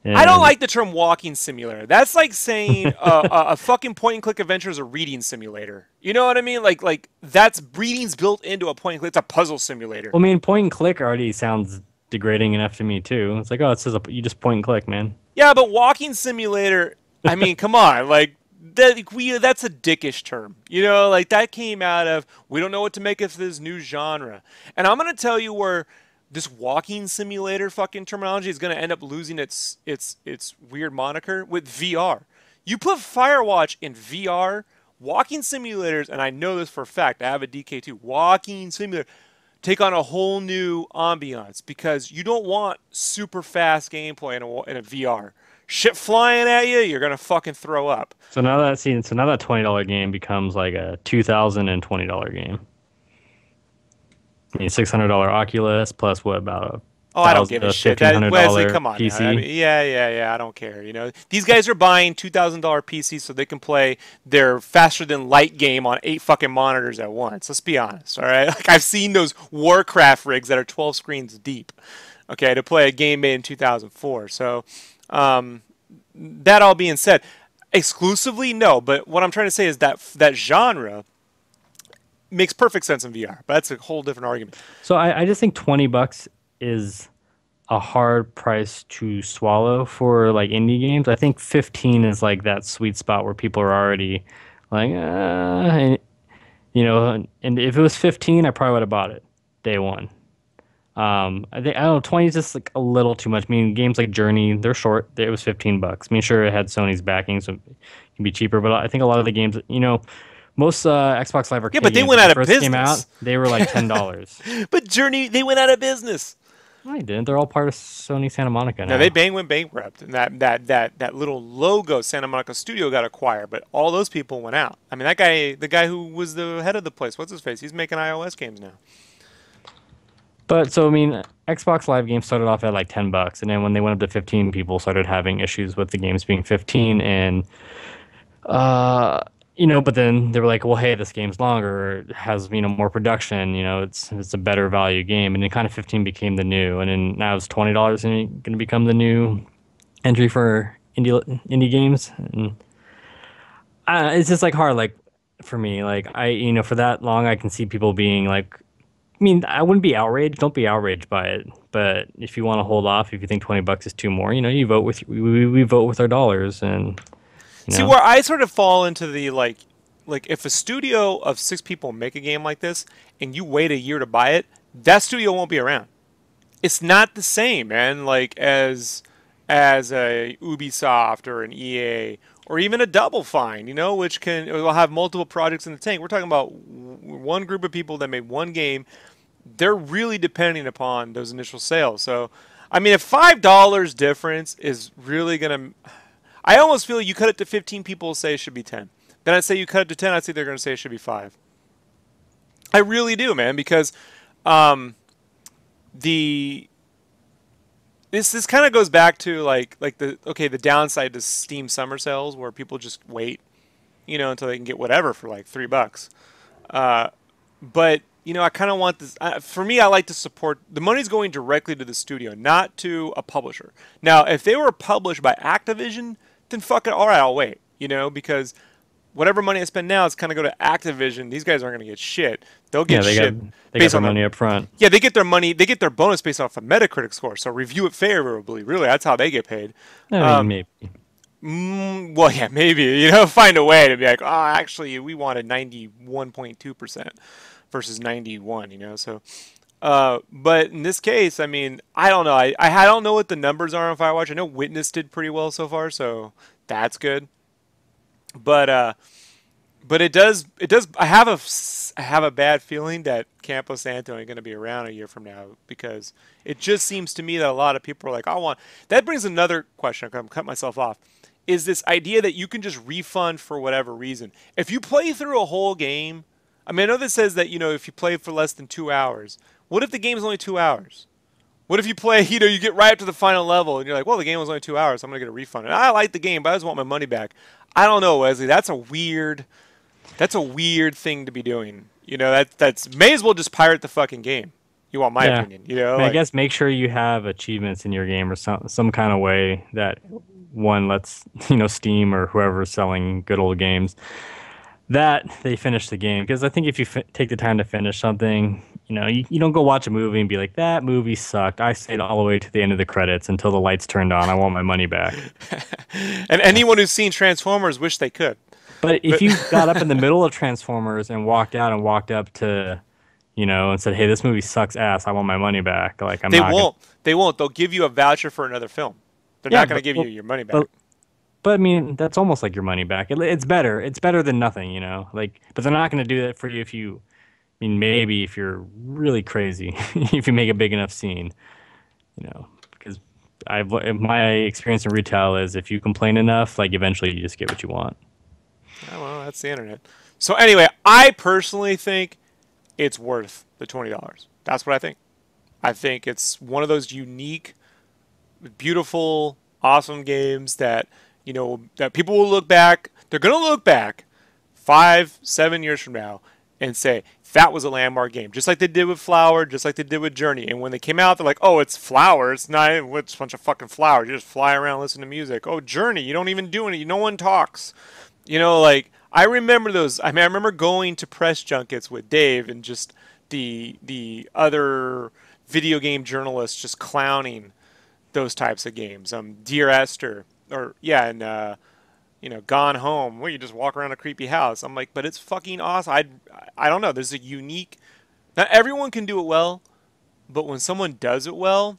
I don't And like the term walking simulator. That's like saying a fucking point and click adventure is a reading simulator. You know what I mean? Like that's reading's built into a point and click. It's a puzzle simulator. well, I mean, point and click already sounds degrading enough to me too. It's like, oh, it says you just point and click, man. Yeah, but walking simulator. I mean, come on, like that's a dickish term. You know, like that came out of we don't know what to make of this new genre. And I'm gonna tell you where this walking simulator fucking terminology is going to end up losing its weird moniker with VR. You put Firewatch in VR, walking simulators, and I know this for a fact, I have a DK2, walking simulator, take on a whole new ambiance because you don't want super fast gameplay in a VR. Shit flying at you, you're going to fucking throw up. So now that $20 game becomes like a $2,020 game. I mean, $600 Oculus plus what about I don't give a shit. Wesley, come on. PC? I mean, yeah. I don't care. You know, these guys are buying $2,000 PCs so they can play their faster than light game on 8 fucking monitors at once. Let's be honest, all right? Like I've seen those Warcraft rigs that are 12 screens deep, okay, to play a game made in 2004. So, that all being said, exclusively no. But what I'm trying to say is that genre makes perfect sense in VR, but that's a whole different argument. So I just think $20 is a hard price to swallow for like indie games. I think 15 is like that sweet spot where people are already like, and, you know, and if it was 15, I probably would have bought it day one. I don't know, 20 is just like a little too much. I mean, games like Journey, they're short. It was $15. I mean, sure, it had Sony's backing, so it can be cheaper, but I think a lot of the games, you know, most Xbox Live Arcade but they games, went when out of first business. came out, they were like $10. But Journey, they went out of business. No, they didn't. They're all part of Sony Santa Monica now. No, they went bankrupt, and that little logo Santa Monica studio got acquired, but all those people went out. I mean, the guy who was the head of the place, what's his face? He's making iOS games now. But so I mean, Xbox Live games started off at like $10, and then when they went up to 15, people started having issues with the games being 15, and you know, but then they were like, well, hey, this game's longer, it has, you know, more production, you know, it's a better value game, and then kind of 15 became the new, and then now it's $20 and it's going to become the new entry for indie games, and it's just like hard, like for me, like you know, for that long, I can see people being like, I mean, I wouldn't be outraged. Don't be outraged by it. But if you want to hold off, if you think $20 is too more, you know, you vote with we vote with our dollars, and see where I sort of fall into the like if a studio of 6 people make a game like this and you wait a year to buy it, that studio won't be around. It's not the same, man. Like as a Ubisoft or an EA or even a Double Fine, you know, which will have multiple projects in the tank. We're talking about one group of people that made one game. They're really depending upon those initial sales. So, I mean, if $5 difference is really gonna, I almost feel you cut it to 15, people will say it should be 10. Then I'd say you cut it to 10, I'd say they're going to say it should be 5. I really do, man, because this kind of goes back to like the downside to Steam summer sales where people just wait, you know, until they can get whatever for like $3. But you know, I kind of want this. For me, I like to support. The money's going directly to the studio, not to a publisher. Now, if they were published by Activision, then fuck it. All right, I'll wait. You know, because whatever money I spend now is kind of go to Activision. These guys aren't going to get shit. They'll get shit. They get their money up front. Yeah, they get their money. They get their bonus based off a Metacritic score. So review it favorably. Really, that's how they get paid. Maybe. Well, yeah, maybe. You know, find a way to be like, oh, actually, we wanted 91.2% versus 91. You know, so. But in this case, I mean, I don't know. I don't know what the numbers are on Firewatch. I know Witness did pretty well so far, so that's good. But it does. I have a bad feeling that Campo Santo ain't going to be around a year from now because it just seems to me that a lot of people are like, I want. That brings another question. I'm cutting myself off. Is this idea that you can just refund for whatever reason? If you play through a whole game, I mean, I know this says that, you know, if you play for less than 2 hours. What if the game's only 2 hours? What if you play, you know, you get right up to the final level and you're like, well, the game was only 2 hours, so I'm going to get a refund. And I like the game, but I just want my money back. I don't know, Wesley. That's a weird thing to be doing. You know, that's may as well just pirate the fucking game. You want my opinion, you know? I mean, I Like, guess make sure you have achievements in your game or some kind of way that one lets Steam or whoever's selling good old games that they finish the game. Because I think if you take the time to finish something, you don't go watch a movie and be like, that movie sucked. I stayed all the way to the end of the credits until the lights turned on. I want my money back. and anyone who's seen Transformers wish they could. But if you got up in the middle of Transformers and walked out and walked up to, and said, "Hey, this movie sucks ass. I want my money back." Like They won't. They won't. They'll give you a voucher for another film. They're not going to give you your money back. But I mean, that's almost like your money back. It's better. It's better than nothing, Like, but they're not going to do that for you if you. I mean, maybe if you're really crazy, if you make a big enough scene, because my experience in retail is if you complain enough, like eventually you just get what you want. Oh, well, that's the internet. So anyway, I personally think it's worth the $20. That's what I think. I think it's one of those unique, beautiful, awesome games that, that people will look back. They're going to look back 5-7 years from now and say, that was a landmark game. Just like they did with Flower, just like they did with Journey. And when they came out, they're like, oh, it's Flower. It's not it's a bunch of fucking flowers. You just fly around, listen to music. Oh, Journey, you don't even do anything. No one talks. Like, I remember those. I mean, I remember going to press junkets with Dave and just the other video game journalists just clowning those types of games. Dear Esther, Gone Home, where you just walk around a creepy house. I'm like, but it's fucking awesome. I don't know. There's a unique. Not everyone can do it well, but when someone does it well,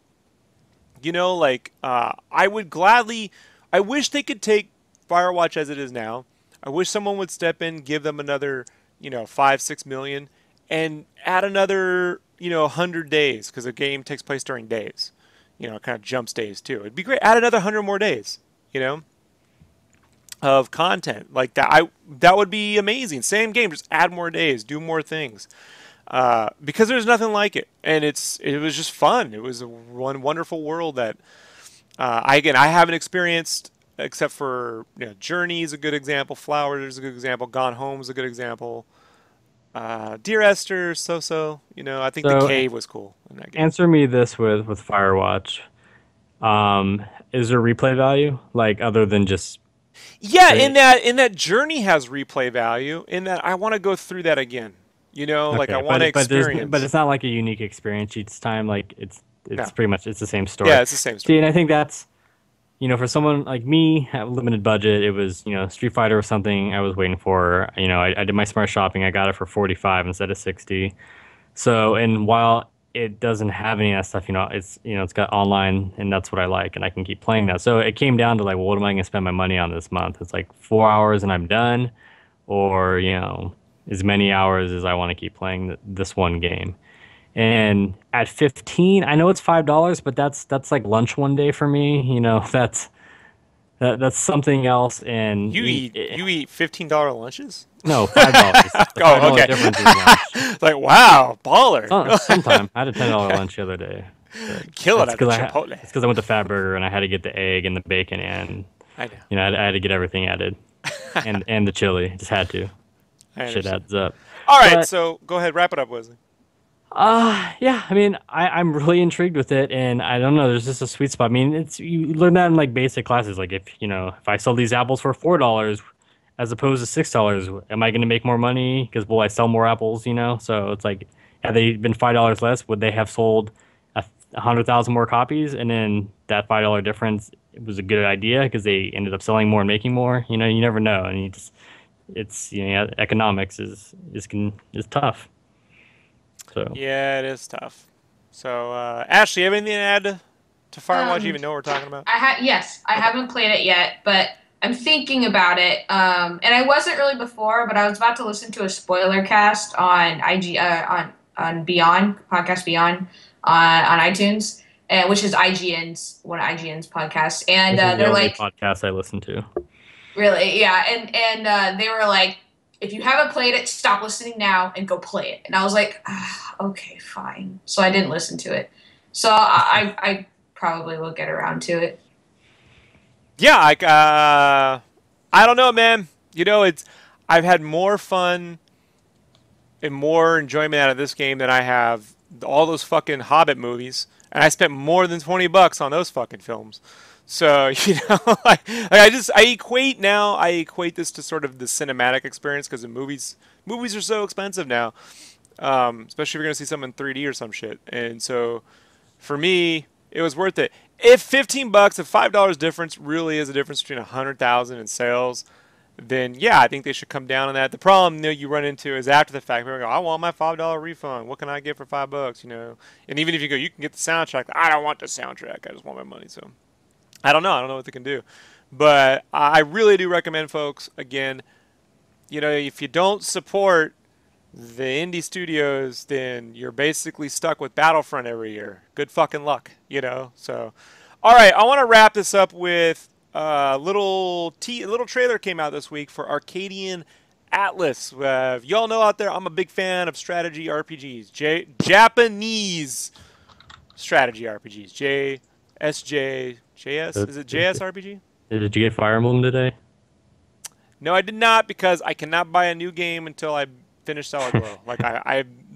I would gladly. I wish they could take Firewatch as it is now. I wish someone would step in, give them another, 5-6 million, and add another, 100 days, because a game takes place during days. It kind of jumps days too. It'd be great. Add another 100 more days, of content like that. That would be amazing. Same game, just add more days, do more things, because there's nothing like it, and it was just fun. It was one wonderful world that I haven't experienced. Except for Journey is a good example, Flowers is a good example, Gone Home is a good example. Dear Esther, so. I think the cave was cool in that game. Answer me this with Firewatch. Is there replay value, like other than just? Yeah, in that Journey has replay value. In that I want to go through that again. Like I want to experience. But it's not like a unique experience each time. Like it's pretty much it's the same story. Yeah, it's the same story. See, and I think that's. For someone like me, at limited budget, it was, Street Fighter was something I was waiting for. I did my smart shopping. I got it for 45 instead of 60. So, and while it doesn't have any of that stuff, it's got online, and that's what I like, and I can keep playing that. So it came down to like, well, what am I going to spend my money on this month? It's like 4 hours and I'm done, or, as many hours as I want to keep playing this one game. And at 15, I know it's $5, but that's like lunch one day for me. That's something else. And you eat $15 lunches? No, $5. Oh, okay. Difference is lunch. Like, wow, baller. Sometime I had a $10 lunch the other day. Kill it at Chipotle. It's because I went to Fat Burger and I had to get the egg and the bacon and I had to get everything added and the chili. Just had to. Shit adds up. All right, so go ahead, wrap it up, Wesley. Yeah, I mean, I'm really intrigued with it, and I don't know, there's just a sweet spot. I mean, you learn that in like basic classes. Like if I sell these apples for $4 as opposed to $6, am I going to make more money? Because will I sell more apples? So it's like, had they been $5 less, would they have sold 100,000 more copies? And then that $5 difference, it was a good idea because they ended up selling more and making more. You never know, and economics is tough. So. Yeah, it is tough. So, Ashley, you have anything to add to Firewatch? You even know what we're talking about? Yes, I haven't played it yet, but I'm thinking about it. And I wasn't really before, but I was about to listen to a spoiler cast on on Beyond podcast Beyond on iTunes, which is one of IGN's podcasts, and they're like podcast I listen to. Really, yeah, and they were like, if you haven't played it, stop listening now and go play it. And I was like, okay, fine. So I didn't listen to it. So I probably will get around to it. Yeah, I don't know, man. I've had more fun and more enjoyment out of this game than I have all those fucking Hobbit movies, and I spent more than $20 on those fucking films. So I equate this to sort of the cinematic experience because the movies are so expensive now, especially if you're gonna see something in 3D or some shit. And so for me, it was worth it. If $15, if $5 difference really is a difference between 100,000 in sales, then yeah, I think they should come down on that. The problem you run into is after the fact, people go, I want my $5 refund. What can I get for $5? And even if you go, you can get the soundtrack. I don't want the soundtrack. I just want my money. So I don't know. I don't know what they can do. But I really do recommend, folks, again, if you don't support the indie studios, then you're basically stuck with Battlefront every year. Good fucking luck, So, all right, I want to wrap this up with a little trailer came out this week for Arcadian Atlas. Y'all know out there, I'm a big fan of strategy RPGs, Japanese strategy RPGs, JS. Is it JS RPG? Did you get Fire Emblem today? No, I did not, because I cannot buy a new game until I finish Solid Glow. Like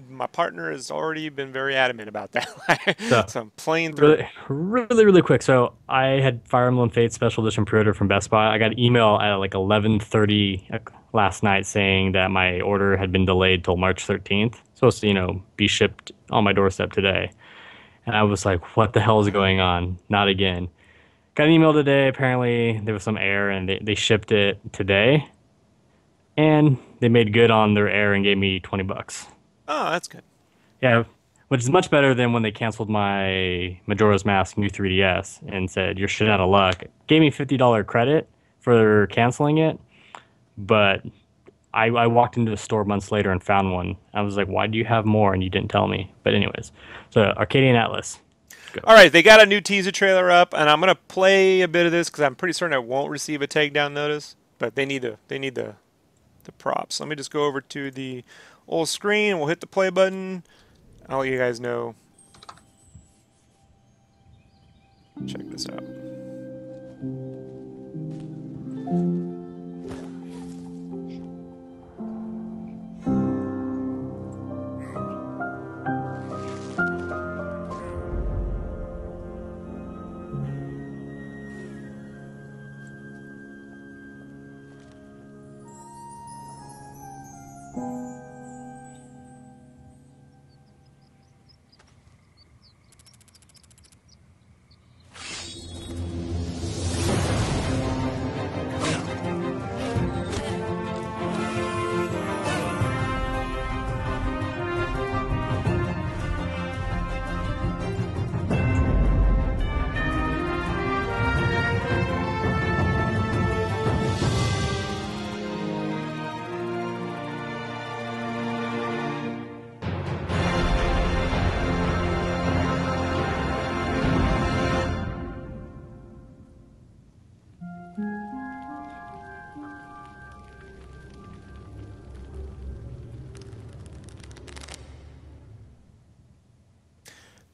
my partner has already been very adamant about that. So I'm playing through. Really quick. So I had Fire Emblem Fates Special Edition pre-order from Best Buy. I got an email at like 11:30 last night saying that my order had been delayed till March 13th. Supposed to, be shipped on my doorstep today. And I was like, what the hell is going on? Not again. Got an email today. Apparently there was some error and they shipped it today. And they made good on their error and gave me $20. Oh, that's good. Yeah, which is much better than when they canceled my Majora's Mask new 3DS and said, you're shit out of luck. Gave me $50 credit for canceling it, but I walked into the store months later and found one. I was like, why do you have more and you didn't tell me? But anyways, so Arcadian Atlas. Go. All right, they got a new teaser trailer up, and I'm going to play a bit of this because I'm pretty certain I won't receive a takedown notice, but they need the props. Let me just go over to the old screen. We'll hit the play button. I'll let you guys know. Check this out.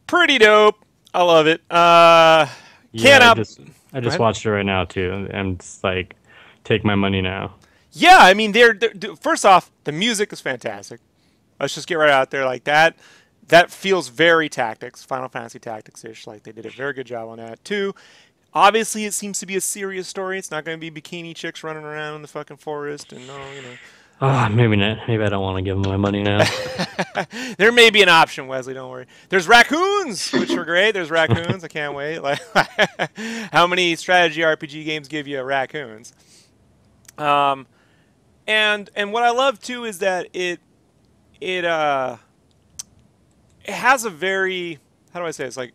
Pretty dope. I love it. I just watched it right now too. I'm just like, take my money now. Yeah, I mean, they're first off, the music is fantastic. Let's just get right out there like that. That feels very Tactics, Final Fantasy Tactics-ish. Like they did a very good job on that. Two, obviously it seems to be a serious story. It's not going to be bikini chicks running around in the fucking forest and Oh, maybe not. Maybe I don't want to give them my money now. There may be an option, Wesley. Don't worry. There's raccoons, which are great. There's raccoons. I can't wait. Like, how many strategy RPG games give you raccoons? And what I love too is that it has a very, how do I say this? Like,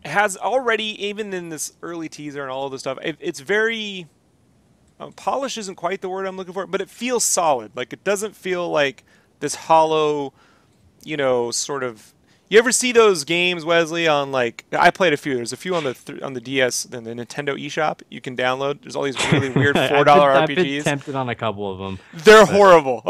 it has already, even in this early teaser and all of this stuff, it's very. Polish isn't quite the word I'm looking for, but it feels solid. Like, it doesn't feel like this hollow, sort of. You ever see those games, Wesley? On like, I played a few. There's a few on the DS, and the Nintendo eShop you can download. There's all these really weird $4 RPGs. I've been tempted on a couple of them. They're horrible.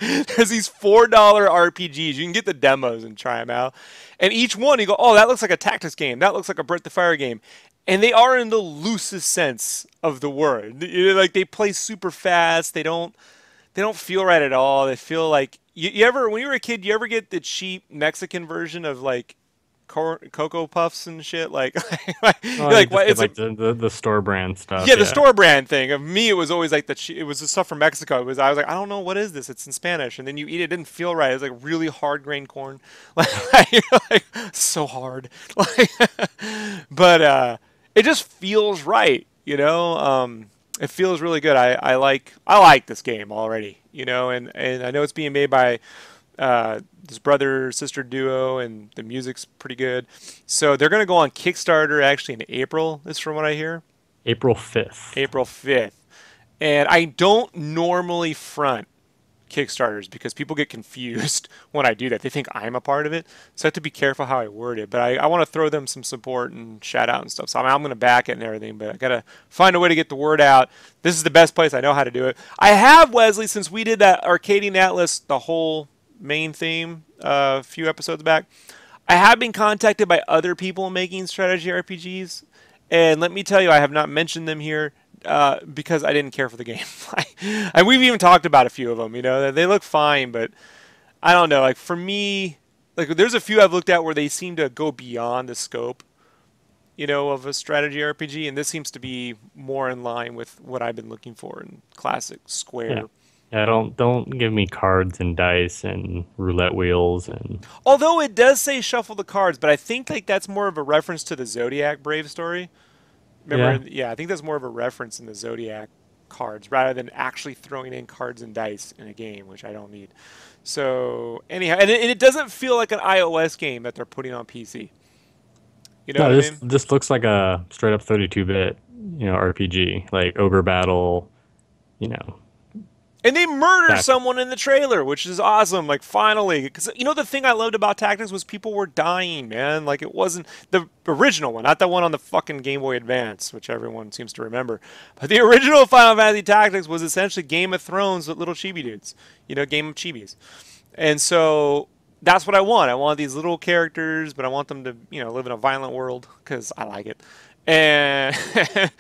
There's these $4 RPGs. You can get the demos and try them out. And each one, you go, oh, that looks like a tactics game. That looks like a Breath of Fire game. And they are in the loosest sense of the word. Like, they play super fast. They don't they don't feel right at all. They feel like you ever when you were a kid, you ever get the cheap Mexican version of like Cocoa Puffs and shit? Like, Oh, you're I like just what? get It's a like the store brand stuff. yeah, the Yeah. store brand thing. Of me, it was always like it was the stuff from Mexico. I was like, I don't know what is this. It's in Spanish, and then you eat it. It didn't feel right. It was like really hard grained corn, like so hard. Like, but it just feels right. It feels really good. I like this game already. And I know it's being made by this brother sister duo, and the music's pretty good. So they're gonna go on Kickstarter actually in April. Is from what I hear. April 5th. April 5th. And I don't normally front Kickstarters because people get confused when I do that. They think I'm a part of it. So I have to be careful how I word it. But I want to throw them some support and shout out and stuff. So I'm going to back it and everything. But I got to find a way to get the word out. This is the best place I know how to do it. I have, Wesley, since we did that Arcadian Atlas, the whole main theme a few episodes back, I have been contacted by other people making strategy RPGs. And let me tell you, I have not mentioned them here because I didn't care for the game. And we've even talked about a few of them. They look fine, but I don't know. Like for me, like there's a few I've looked at where they seem to go beyond the scope, of a strategy RPG, and this seems to be more in line with what I've been looking for in classic Yeah. Square. Yeah, don't give me cards and dice and roulette wheels and Although it does say shuffle the cards, but I think like that's more of a reference to the Zodiac Brave story. yeah. Remember, yeah, I think that's more of a reference in the Zodiac cards rather than actually throwing in cards and dice in a game, which I don't need. So anyhow, and it doesn't feel like an iOS game that they're putting on PC. You know No, what I this mean? this looks like a straight up 32-bit, RPG, like Ogre Battle, you know. And they murder Tactics. someone in the trailer, which is awesome. Like finally, because the thing I loved about Tactics was people were dying, man. Like it wasn't the original one, not the one on the fucking Game Boy Advance, which everyone seems to remember. But the original Final Fantasy Tactics was essentially Game of Thrones with little chibi dudes. Game of chibis. And so that's what I want. I want these little characters, but I want them to, live in a violent world because I like it. And and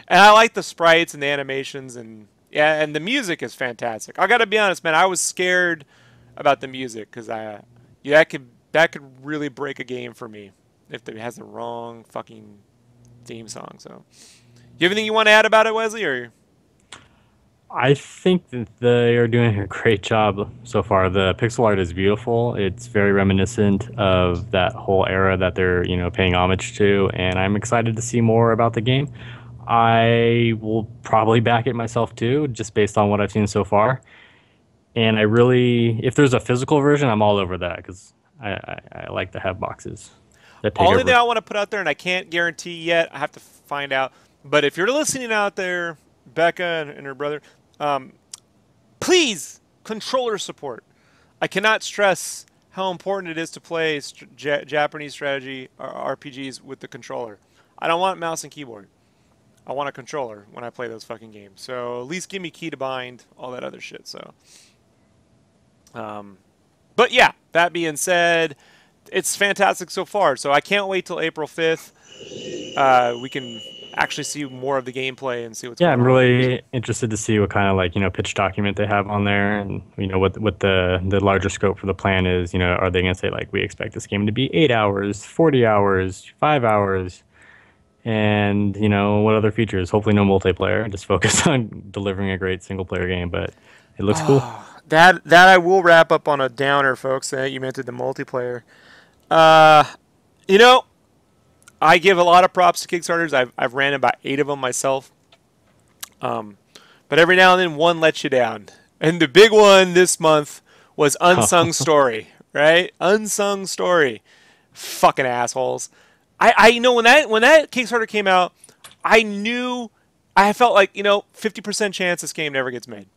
I like the sprites and the animations and yeah, and the music is fantastic. I got to be honest, man. I was scared about the music because that could really break a game for me if it has the wrong fucking theme song. So, you have anything you want to add about it, Wesley? Or I think that they are doing a great job so far. The pixel art is beautiful. It's very reminiscent of that whole era that they're, paying homage to, and I'm excited to see more about the game. I will probably back it myself too, just based on what I've seen so far. And if there's a physical version, I'm all over that because I like to have boxes that take only thing over. I want to put out there, and I can't guarantee yet. I have to find out. But if you're listening out there, Becca and her brother, please controller support. I cannot stress how important it is to play Japanese strategy RPGs with the controller. I don't want mouse and keyboard. I want a controller when I play those fucking games. So at least give me key to bind, all that other shit. So, but yeah, that being said, it's fantastic so far. So I can't wait till April 5th. We can actually see more of the gameplay and see what's Yeah, going I'm on. really interested to see what kind of pitch document they have on there, and what the larger scope for the plan is. Are they gonna say like we expect this game to be 8 hours, 40 hours, 5 hours? And what other features? Hopefully no multiplayer. Just focus on delivering a great single player game. But it looks cool. That I will wrap up on a downer, folks. That you mentioned the multiplayer. Uh, you know, I give a lot of props to Kickstarters. I've ran about 8 of them myself. But every now and then one lets you down. And the big one this month was Unsung Story, right? Unsung Story. Fucking assholes. I know when that Kickstarter came out, I felt like, 50% chance this game never gets made.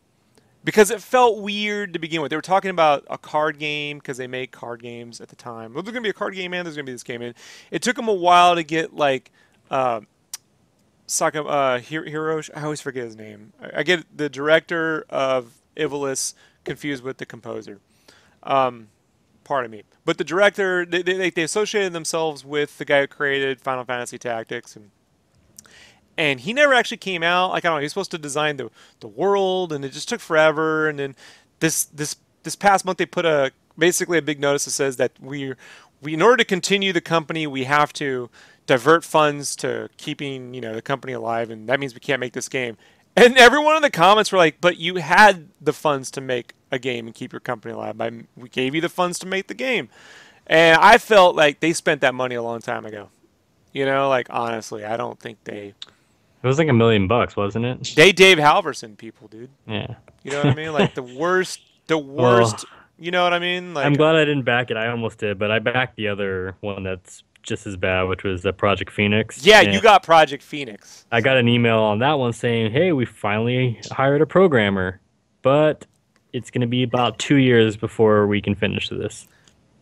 Because it felt weird to begin with. They were talking about a card game because they made card games at the time. Well, there's going to be a card game and there's going to be this game. And it took them a while to get like Hiroshi. I always forget his name. I get the director of Ivalice confused with the composer. Pardon me. But the director, they associated themselves with the guy who created Final Fantasy Tactics. and he never actually came out. Like, I don't know, he was supposed to design the world, and it just took forever. And then this past month, they put basically a big notice that says that we in order to continue the company, we have to divert funds to keeping, you know, the company alive, and that means we can't make this game. And everyone in the comments were like, but you had the funds to make a game and keep your company alive. We gave you the funds to make the game. And I felt like they spent that money a long time ago. You know, like, honestly, I don't think they... It was like $1 million, wasn't it? They Dave Halverson people, dude. Yeah. You know what I mean? Like, the worst, Well, you know what I mean? Like, I'm glad I didn't back it. I almost did, but I backed the other one that's just as bad, which was Project Phoenix. yeah, And you got Project Phoenix. I got an email on that one saying, hey, we finally hired a programmer, but it's going to be about 2 years before we can finish this.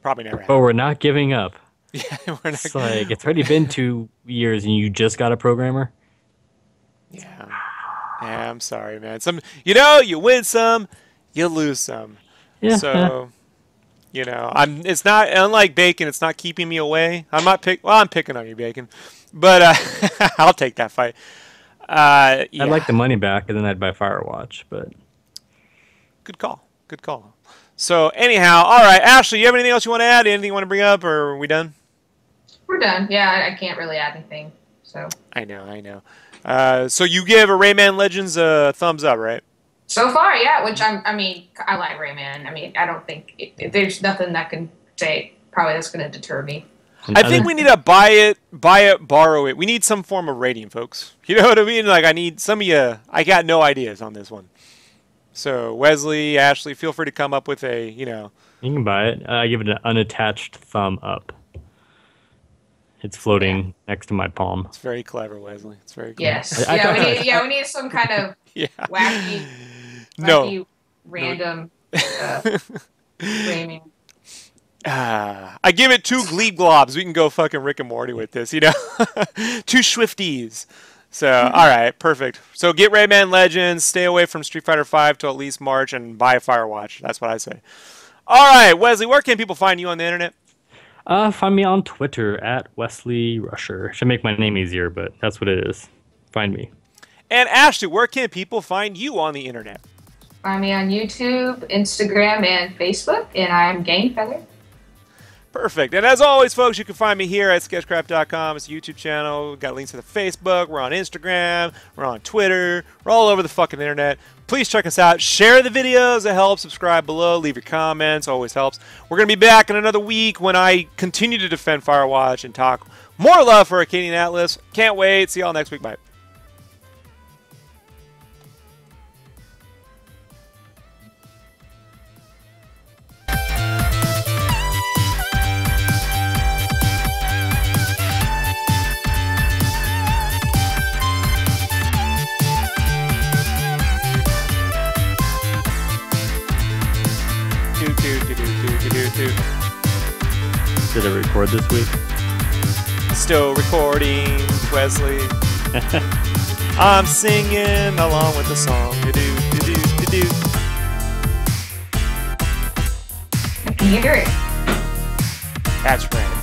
Probably never But happened. we're not giving up. Yeah, we're not... It's like, it's already been 2 years and you just got a programmer? Yeah. Yeah, I'm sorry, man. You know, you win some, you lose some. Yeah. So, you know, it's not, unlike Bacon, it's not keeping me away. I'm picking on you, Bacon. But I'll take that fight. Yeah. I'd like the money back, and then I'd buy Firewatch, but... Good call. Good call. So, anyhow, all right. Ashley, you have anything else you want to add? Anything you want to bring up, or are we done? We're done. Yeah, I can't really add anything. So. I know. So you give a Rayman Legends a thumbs up, right? So far, yeah. Which I mean, I like Rayman. I mean, I don't think there's nothing that can say probably that's going to deter me. I think we need to buy it, borrow it. We need some form of rating, folks. You know what I mean? Like, I need some of you. I got no ideas on this one. So Wesley, Ashley, feel free to come up with a, you know. You can buy it. I give it an unattached thumb up. It's floating next to my palm. It's very clever, Wesley. It's very clever. Yes. We need some kind of wacky, random Rayman. I give it 2 Gleeb Globs. We can go fucking Rick and Morty with this, you know? 2 Swifties. So, all right, perfect. So get Rayman Legends, stay away from Street Fighter V till at least March, and buy Firewatch. That's what I say. All right, Wesley, where can people find you on the internet? Find me on Twitter at Wesley Rusher. Should make my name easier, but that's what it is. Find me. And Ashley, where can people find you on the internet? Find me on YouTube, Instagram, and Facebook, and I'm Game Feather. Perfect. And as always, folks, you can find me here at SketchCraft.com. It's a YouTube channel. We've got links to the Facebook. We're on Instagram. We're on Twitter. We're all over the fucking internet. Please check us out. Share the videos. It helps. Subscribe below. Leave your comments. Always helps. We're going to be back in another week when I continue to defend Firewatch and talk more love for Arcadian Atlas. Can't wait. See y'all next week. Bye. Did it record this week? Still recording, Wesley. I'm singing along with the song. I can hear it. That's right.